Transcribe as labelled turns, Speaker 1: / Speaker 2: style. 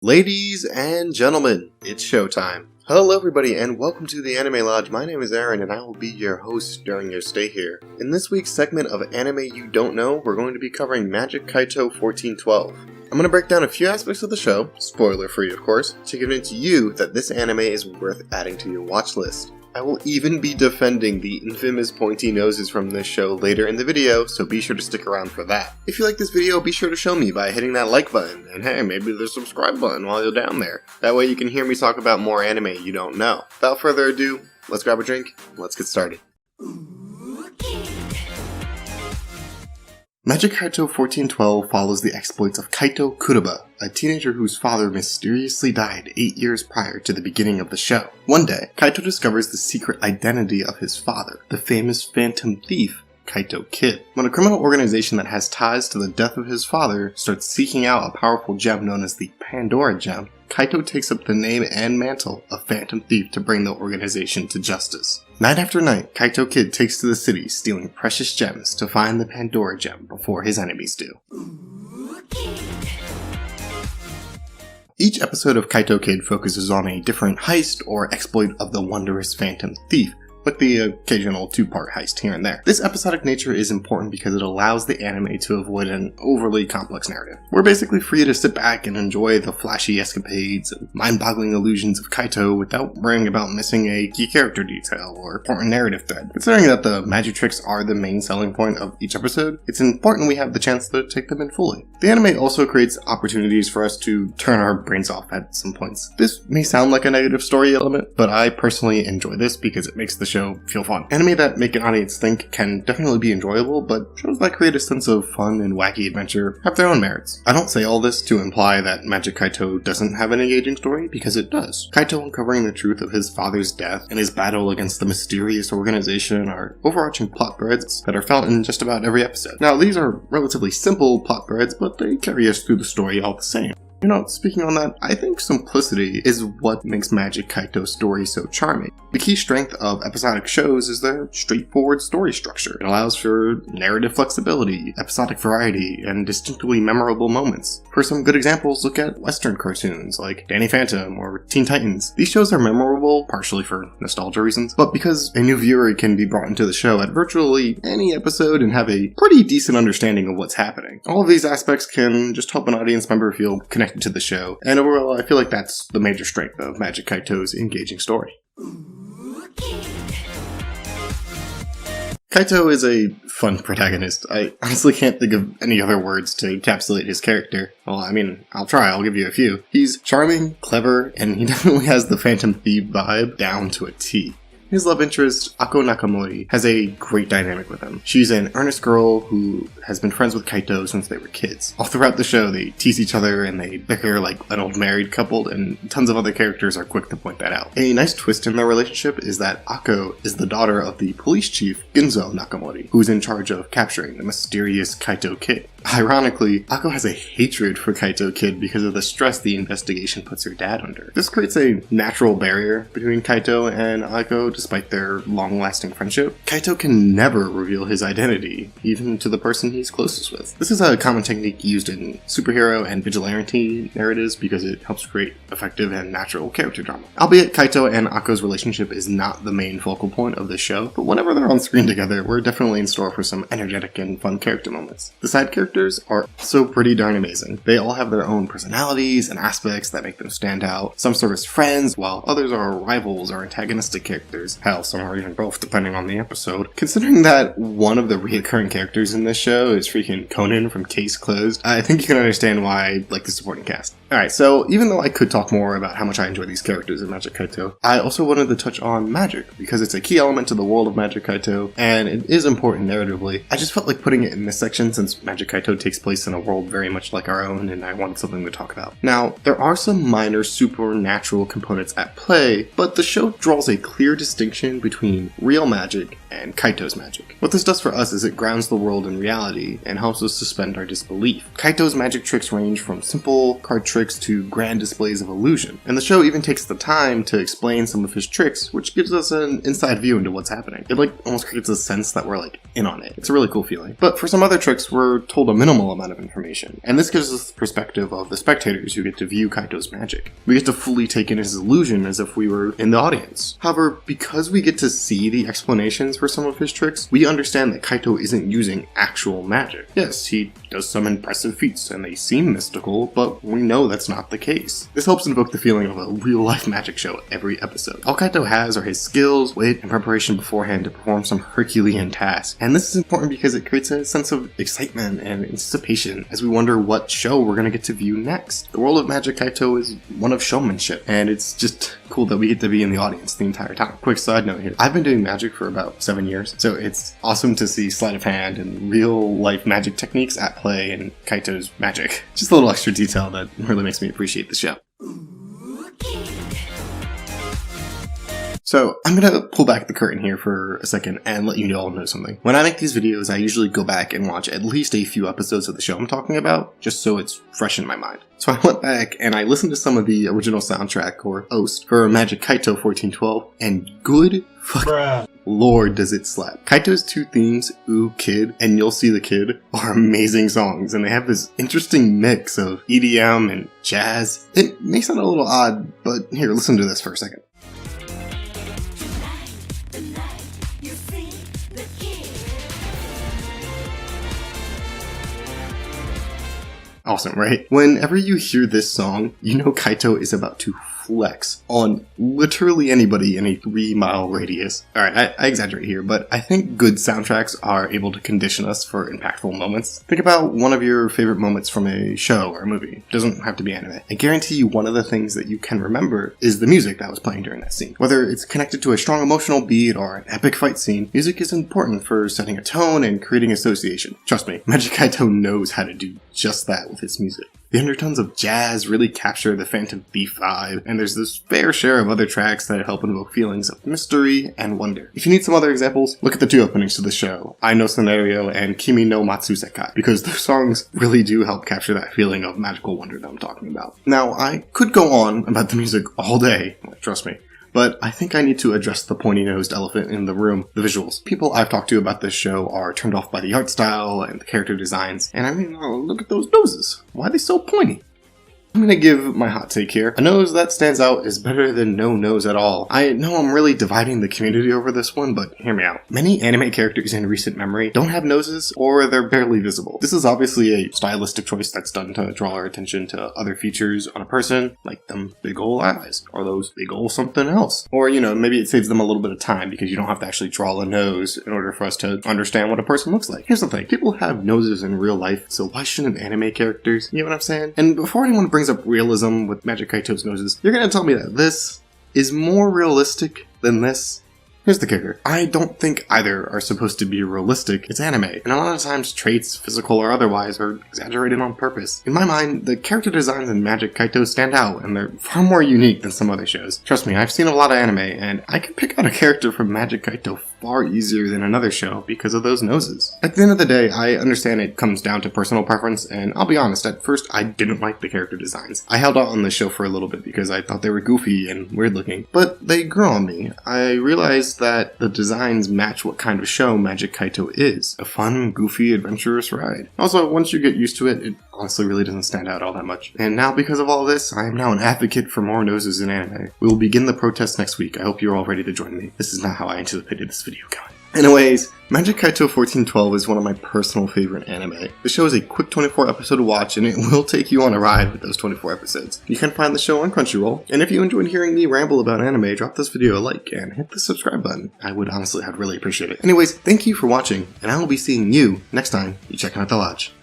Speaker 1: Ladies and gentlemen, it's showtime. Hello everybody and welcome to the Anime Lodge. My name is Aaron and I will be your host during your stay here. In this week's segment of Anime You Don't Know, we're going to be covering Magic Kaito 1412. I'm going to break down a few aspects of the show, spoiler free of course, to convince you that this anime is worth adding to your watch list. I will even be defending the infamous pointy noses from this show later in the video, so be sure to stick around for that. If you like this video, be sure to show me by hitting that like button, and hey, maybe the subscribe button while you're down there. That way you can hear me talk about more anime you don't know. Without further ado, let's grab a drink, and let's get started. Magic Kaito 1412 follows the exploits of Kaito Kuroba, a teenager whose father mysteriously died 8 years prior to the beginning of the show. One day, Kaito discovers the secret identity of his father, the famous phantom thief, Kaito Kid. When a criminal organization that has ties to the death of his father starts seeking out a powerful gem known as the Pandora Gem, Kaito takes up the name and mantle of Phantom Thief to bring the organization to justice. Night after night, Kaito Kid takes to the city, stealing precious gems to find the Pandora Gem before his enemies do. Each episode of Kaito Kid focuses on a different heist or exploit of the wondrous Phantom Thief, with the occasional two-part heist here and there. This episodic nature is important because it allows the anime to avoid an overly complex narrative. We're basically free to sit back and enjoy the flashy escapades and mind-boggling illusions of Kaito without worrying about missing a key character detail or important narrative thread. Considering that the magic tricks are the main selling point of each episode, it's important we have the chance to take them in fully. The anime also creates opportunities for us to turn our brains off at some points. This may sound like a negative story element, but I personally enjoy this because it makes the show feel fun. Anime that make an audience think can definitely be enjoyable, but shows that create a sense of fun and wacky adventure have their own merits. I don't say all this to imply that Magic Kaito doesn't have an engaging story, because it does. Kaito uncovering the truth of his father's death and his battle against the mysterious organization are overarching plot threads that are felt in just about every episode. Now, these are relatively simple plot threads, but they carry us through the story all the same. You know, speaking on that, I think simplicity is what makes Magic Kaito's story so charming. The key strength of episodic shows is their straightforward story structure. It allows for narrative flexibility, episodic variety, and distinctly memorable moments. For some good examples, look at Western cartoons like Danny Phantom or Teen Titans. These shows are memorable, partially for nostalgia reasons, but because a new viewer can be brought into the show at virtually any episode and have a pretty decent understanding of what's happening. All of these aspects can just help an audience member feel connected to the show, and overall I feel like that's the major strength of Magic Kaito's engaging story. Kaito is a fun protagonist. I honestly can't think of any other words to encapsulate his character. Well, I mean, I'll try, I'll give you a few. He's charming, clever, and he definitely has the Phantom Thief vibe down to a T. His love interest, Ako Nakamori, has a great dynamic with him. She's an earnest girl who has been friends with Kaito since they were kids. All throughout the show, they tease each other and they bicker like an old married couple, and tons of other characters are quick to point that out. A nice twist in their relationship is that Ako is the daughter of the police chief, Ginzo Nakamori, who's in charge of capturing the mysterious Kaito Kid. Ironically, Ako has a hatred for Kaito Kid because of the stress the investigation puts her dad under. This creates a natural barrier between Kaito and Ako despite their long-lasting friendship. Kaito can never reveal his identity, even to the person he's closest with. This is a common technique used in superhero and vigilante narratives because it helps create effective and natural character drama. Albeit Kaito and Ako's relationship is not the main focal point of the show, but whenever they're on screen together, we're definitely in store for some energetic and fun character moments. The side characters are also pretty darn amazing. They all have their own personalities and aspects that make them stand out. Some serve as friends, while others are rivals or antagonistic characters. Hell, some are even both, depending on the episode. Considering that one of the reoccurring characters in this show is freaking Conan from Case Closed, I think you can understand why I like the supporting cast. Alright, so even though I could talk more about how much I enjoy these characters in Magic Kaito, I also wanted to touch on magic, because it's a key element to the world of Magic Kaito, and it is important narratively. I just felt like putting it in this section since Magic Kaito takes place in a world very much like our own, and I wanted something to talk about. Now, there are some minor supernatural components at play, but the show draws a clear distinction between real magic and Kaito's magic. What this does for us is it grounds the world in reality and helps us suspend our disbelief. Kaito's magic tricks range from simple card tricks to grand displays of illusion, and the show even takes the time to explain some of his tricks, which gives us an inside view into what's happening. It almost creates a sense that we're in on it. It's a really cool feeling. But for some other tricks, we're told a minimal amount of information, and this gives us the perspective of the spectators who get to view Kaito's magic. We get to fully take in his illusion as if we were in the audience. However, because we get to see the explanations for some of his tricks, we understand that Kaito isn't using actual magic. Yes, he does some impressive feats, and they seem mystical, but we know that's not the case. This helps invoke the feeling of a real-life magic show every episode. All Kaito has are his skills, wit, and preparation beforehand to perform some Herculean task, and this is important because it creates a sense of excitement and anticipation as we wonder what show we're going to get to view next. The world of Magic Kaito is one of showmanship, and it's just cool that we get to be in the audience the entire time. Quick side note here, I've been doing magic for about 7 years, so it's awesome to see sleight of hand and real life magic techniques at play in Kaito's magic. Just a little extra detail that really makes me appreciate the show. So I'm gonna pull back the curtain here for a second and let you all know something. When I make these videos, I usually go back and watch at least a few episodes of the show I'm talking about, just so it's fresh in my mind. So I went back and I listened to some of the original soundtrack, or OST, for Magic Kaito 1412, and good fucking lord does it slap. Kaito's two themes, Ooh Kid and You'll See the Kid, are amazing songs, and they have this interesting mix of EDM and jazz. It may sound a little odd, but here, listen to this for a second. Awesome, right? Whenever you hear this song, you know Kaito is about to flex on literally anybody in a 3-mile radius. Alright, I exaggerate here, but I think good soundtracks are able to condition us for impactful moments. Think about one of your favorite moments from a show or a movie. It doesn't have to be anime. I guarantee you one of the things that you can remember is the music that was playing during that scene. Whether it's connected to a strong emotional beat or an epic fight scene, music is important for setting a tone and creating association. Trust me, Magic Kaito knows how to do just that with his music. The undertones of jazz really capture the Phantom Thief vibe, and there's this fair share of other tracks that help invoke feelings of mystery and wonder. If you need some other examples, look at the two openings to the show, I No Scenario and Kimi no Matsusekai, because those songs really do help capture that feeling of magical wonder that I'm talking about. Now, I could go on about the music all day, trust me, but I think I need to address the pointy-nosed elephant in the room, the visuals. People I've talked to about this show are turned off by the art style and the character designs, and I mean, look at those noses. Why are they so pointy? I'm gonna give my hot take here. A nose that stands out is better than no nose at all. I know I'm really dividing the community over this one, but hear me out. Many anime characters in recent memory don't have noses, or they're barely visible. This is obviously a stylistic choice that's done to draw our attention to other features on a person, like them big ol' eyes, or those big ol' something else. Or, maybe it saves them a little bit of time because you don't have to actually draw a nose in order for us to understand what a person looks like. Here's the thing, people have noses in real life, so why shouldn't anime characters? You know what I'm saying? And before anyone brings up realism with Magic Kaito's noses, you're gonna tell me that this is more realistic than this? Here's the kicker. I don't think either are supposed to be realistic. It's anime, and a lot of times traits, physical or otherwise, are exaggerated on purpose. In my mind, the character designs in Magic Kaito stand out, and they're far more unique than some other shows. Trust me, I've seen a lot of anime, and I can pick out a character from Magic Kaito far easier than another show because of those noses. At the end of the day, I understand it comes down to personal preference, and I'll be honest, at first I didn't like the character designs. I held out on the show for a little bit because I thought they were goofy and weird looking, but they grew on me. I realized that the designs match what kind of show Magic Kaito is. A fun, goofy, adventurous ride. Also, once you get used to it, it honestly really doesn't stand out all that much. And now, because of all this, I am now an advocate for more noses in anime. We will begin the protest next week. I hope you're all ready to join me. This is not how I anticipated this video going. Anyways, Magic Kaito 1412 is one of my personal favorite anime. The show is a quick 24 episode watch, and it will take you on a ride with those 24 episodes. You can find the show on Crunchyroll, and if you enjoyed hearing me ramble about anime, drop this video a like and hit the subscribe button. I'd really appreciate it. Anyways, thank you for watching, and I will be seeing you next time you check out the lodge.